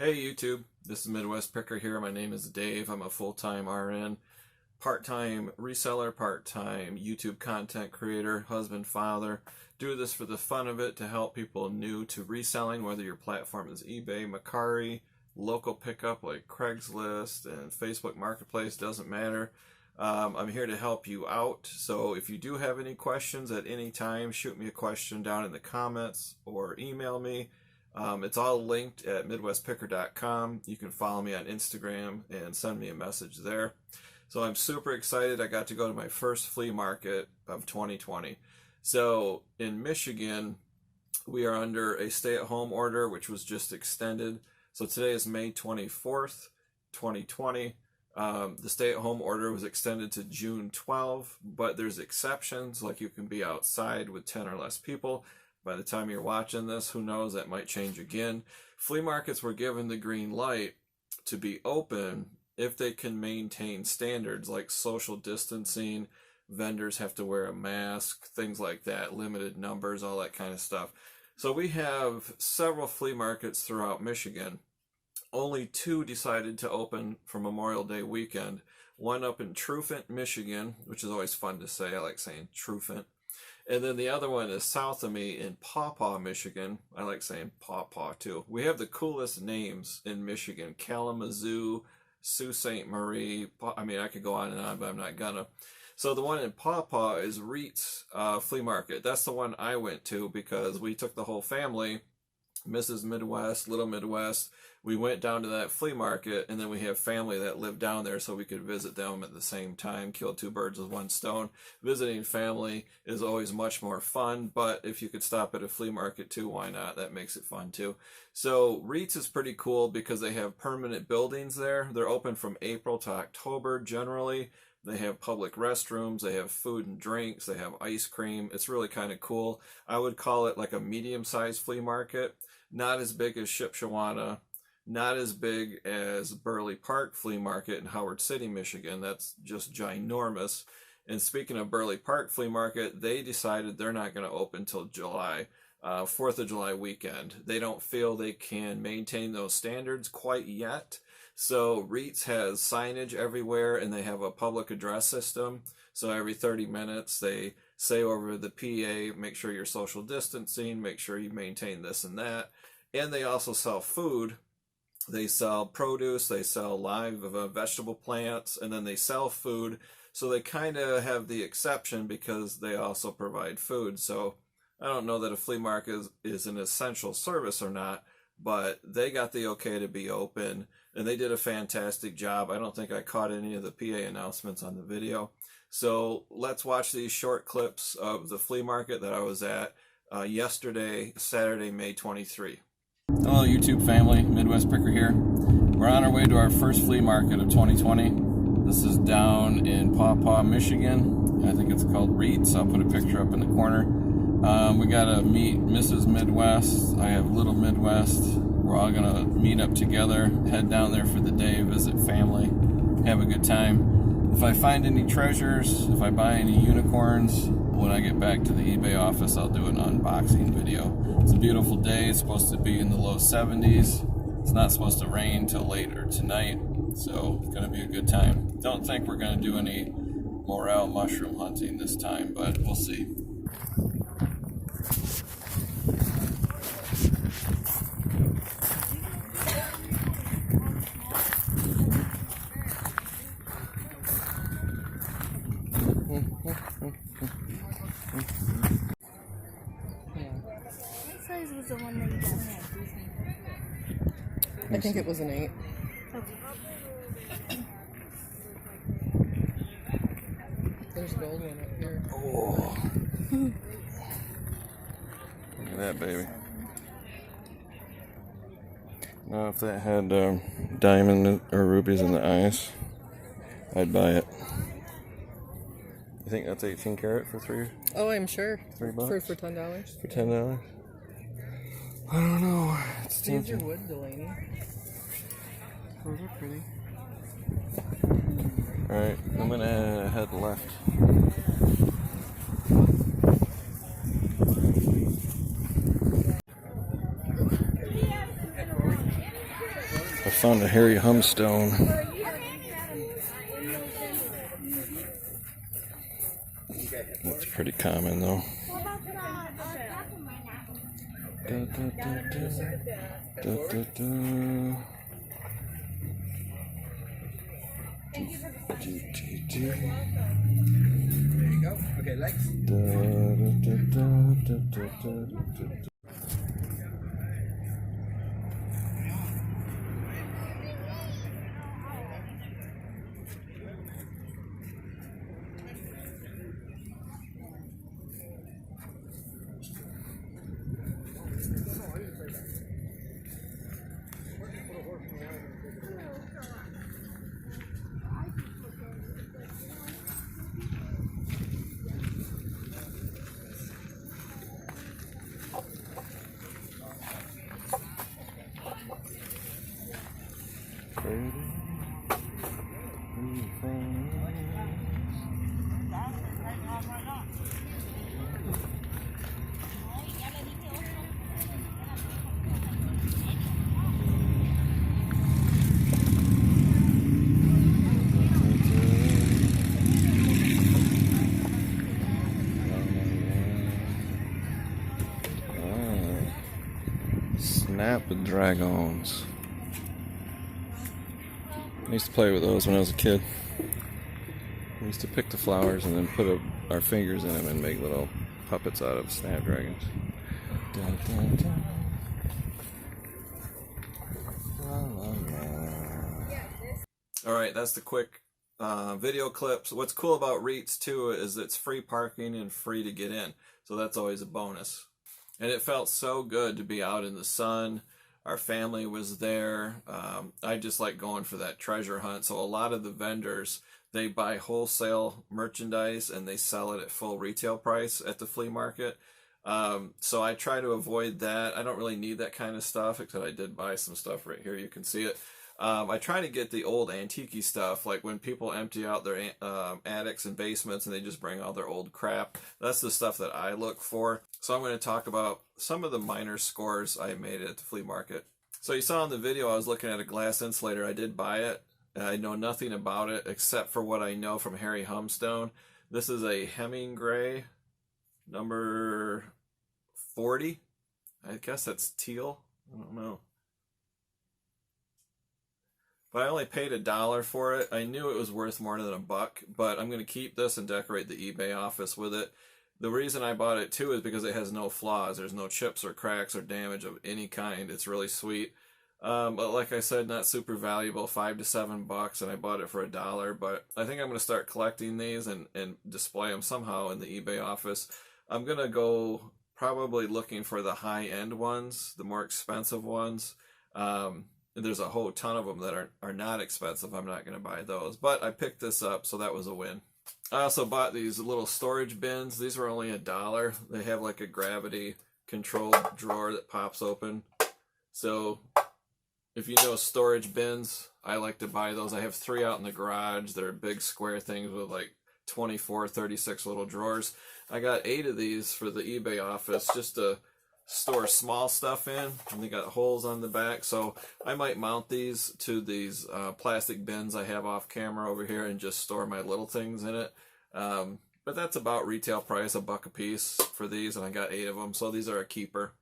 Hey YouTube, this is Midwest Picker here. My name is Dave. I'm a full-time RN, part-time reseller, part-time YouTube content creator, husband, father. Do this for the fun of it to help people new to reselling, whether your platform is eBay, Mercari, local pickup like Craigslist and Facebook Marketplace, doesn't matter. I'm here to help you out. So if you do have any questions at any time, shoot me a question down in the comments or email me. It's all linked at midwestpicker.com. You can follow me on Instagram and send me a message there. So I'm super excited. I got to go to my first flea market of 2020. So in Michigan, we are under a stay-at-home order, which was just extended. So today is May 24th, 2020. The stay-at-home order was extended to June 12, but there's exceptions, like you can be outside with 10 or less people. By the time you're watching this, who knows, that might change again. Flea markets were given the green light to be open if they can maintain standards like social distancing, vendors have to wear a mask, things like that, limited numbers, all that kind of stuff. So we have several flea markets throughout Michigan. Only two decided to open for Memorial Day weekend. One up in Truefant, Michigan, which is always fun to say. I like saying Truefant. And then the other one is south of me in Pawpaw, Michigan. I like saying Pawpaw too. We have the coolest names in Michigan. Kalamazoo, Sault Ste. Marie. I mean, I could go on and on, but I'm not gonna. So the one in Pawpaw is Reed's Flea Market. That's the one I went to because we took the whole family, Mrs. Midwest, Little Midwest. We went down to that flea market, and then we have family that live down there so we could visit them at the same time, kill two birds with one stone. Visiting family is always much more fun, but if you could stop at a flea market too, why not? That makes it fun too. So Reed's is pretty cool because they have permanent buildings there. They're open from April to October generally. They have public restrooms, they have food and drinks, they have ice cream. It's really kind of cool. I would call it like a medium-sized flea market. Not as big as Shipshewana, not as big as Burley Park Flea Market in Howard City, Michigan. That's just ginormous. And speaking of Burley Park Flea Market, they decided they're not going to open till July, 4th of July weekend. They don't feel they can maintain those standards quite yet. So Reed's has signage everywhere, and they have a public address system. So every 30 minutes, they say over the PA, make sure you're social distancing, make sure you maintain this and that. And they also sell food. They sell produce, they sell live vegetable plants, and then they sell food. So they kind of have the exception because they also provide food. So I don't know that a flea market is an essential service or not, but they got the okay to be open, and they did a fantastic job. I don't think I caught any of the PA announcements on the video. So let's watch these short clips of the flea market that I was at yesterday, Saturday, May 23. Hello YouTube family, Midwest Picker here. We're on our way to our first flea market of 2020. This is down in Pawpaw, Michigan. I think it's called Reed's. I'll put a picture up in the corner. We gotta meet Mrs. Midwest. I have Little Midwest. We're all gonna meet up together, head down there for the day, visit family, have a good time. If I find any treasures, if I buy any unicorns, when I get back to the eBay office, I'll do an unboxing video. It's a beautiful day. It's supposed to be in the low 70s. It's not supposed to rain till later tonight, so it's going to be a good time. Don't think we're going to do any morel mushroom hunting this time, but we'll see. Was the one that you got me at? I think it was an 8. Okay. There's a gold one up here. Oh. Look at that baby. Now if that had diamond or rubies in the eyes, I'd buy it. You think that's 18 karat for Oh, I'm sure. $3? For $10. For $10? I don't know. It's These are tempting. wood, Delaney. Those are pretty. Alright, I'm gonna head left. I found a hairy humstone. That's pretty common though. Da, da, da, da. Da, da, da. There you go. Okay, legs. Da, da, da, da, da, da. Snap-dragons. I used to play with those when I was a kid. We used to pick the flowers and then put our fingers in them and make little puppets out of snapdragons. Dun, dun, dun. La, la, la. Alright, that's the quick video clips. What's cool about REITs too is it's free parking and free to get in. So that's always a bonus. And it felt so good to be out in the sun. Our family was there. I just like going for that treasure hunt. So a lot of the vendors, they buy wholesale merchandise and they sell it at full retail price at the flea market. So I try to avoid that. I don't really need that kind of stuff, except I did buy some stuff right here. You can see it. I try to get the old antique stuff, like when people empty out their attics and basements and they just bring all their old crap. That's the stuff that I look for. So I'm going to talk about some of the minor scores I made at the flea market. So you saw in the video I was looking at a glass insulator. I did buy it. I know nothing about it except for what I know from Hairy Humstone. This is a Hemming Gray, number 40. I guess that's teal. I don't know. But I only paid $1 for it. I knew it was worth more than $1, but I'm going to keep this and decorate the eBay office with it. The reason I bought it too is because it has no flaws. There's no chips or cracks or damage of any kind. It's really sweet. But like I said, not super valuable, $5 to $7, and I bought it for $1. But I think I'm going to start collecting these and display them somehow in the eBay office. I'm going to go probably looking for the high-end ones, the more expensive ones. There's a whole ton of them that are not expensive. I'm not going to buy those. But I picked this up, so that was a win. I also bought these little storage bins. These were only $1. They have like a gravity controlled drawer that pops open. So if you know storage bins, I like to buy those. I have 3 out in the garage. They're big square things with like 24, 36 little drawers. I got 8 of these for the eBay office just to store small stuff in, and they got holes on the back, so I might mount these to these plastic bins I have off camera over here and just store my little things in it. But that's about retail price, $1 a piece for these, and I got 8 of them, so these are a keeper.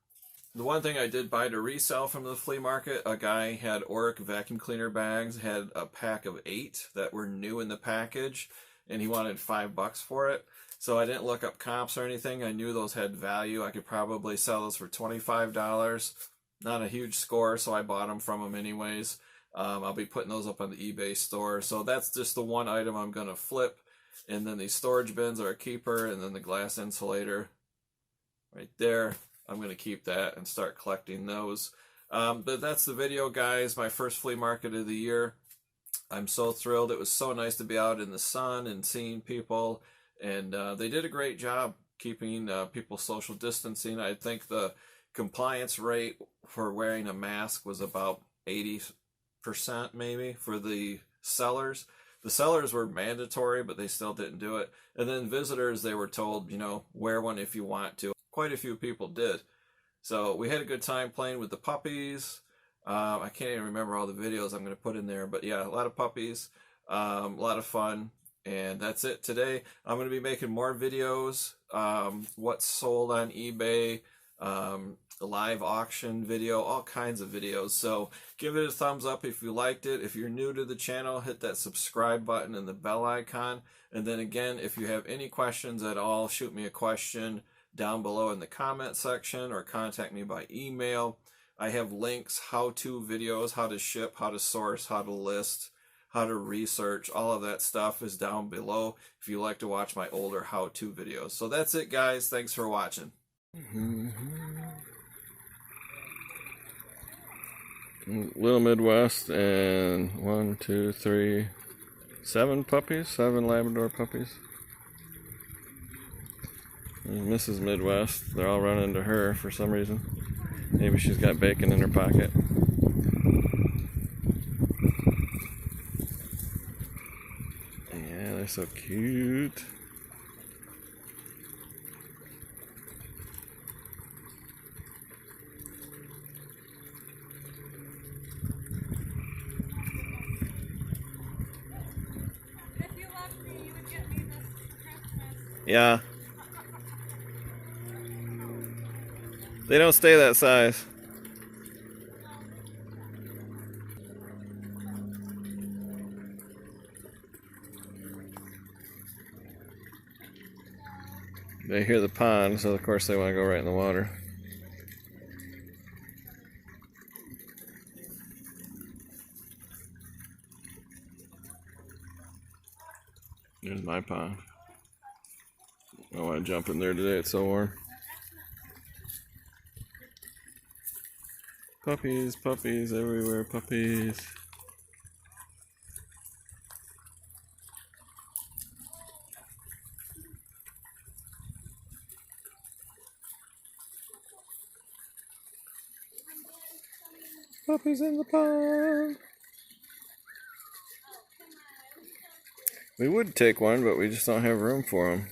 The one thing I did buy to resell from the flea market, a guy had Oric vacuum cleaner bags, had a pack of 8 that were new in the package, and he wanted $5 for it. So I didn't look up comps or anything. I knew those had value. I could probably sell those for $25. Not a huge score, so I bought them from him anyways. I'll be putting those up on the eBay store. So that's just the one item I'm going to flip. And then these storage bins are a keeper, and then the glass insulator right there. I'm going to keep that and start collecting those. But that's the video, guys. My first flea market of the year. I'm so thrilled. It was so nice to be out in the sun and seeing people. And they did a great job keeping people social distancing. I think the compliance rate for wearing a mask was about 80% maybe for the sellers. The sellers were mandatory, but they still didn't do it. And then visitors, they were told, you know, wear one if you want to. Quite a few people did. So we had a good time playing with the puppies. I can't even remember all the videos I'm going to put in there, but yeah, a lot of puppies, a lot of fun. And that's it today. I'm going to be making more videos, what's sold on eBay, a live auction video, all kinds of videos. So give it a thumbs up if you liked it. If you're new to the channel, hit that subscribe button and the bell icon. And then again, if you have any questions at all, shoot me a question down below in the comment section or contact me by email. I have links, how-to videos, how to ship, how to source, how to list, how to research. All of that stuff is down below if you like to watch my older how-to videos. So that's it, guys. Thanks for watching. Little Midwest and 1, 2, 3, 7 puppies, 7 Labrador puppies. And Mrs. Midwest, they're all running to her for some reason. Maybe she's got bacon in her pocket. Yeah, they're so cute. If you loved me, you would get me this Christmas. Yeah. They don't stay that size. They hear the pond, so of course they want to go right in the water. There's my pond. I want to jump in there today, it's so warm. Puppies, puppies everywhere, puppies. Puppies in the pond. We would take one, but we just don't have room for them.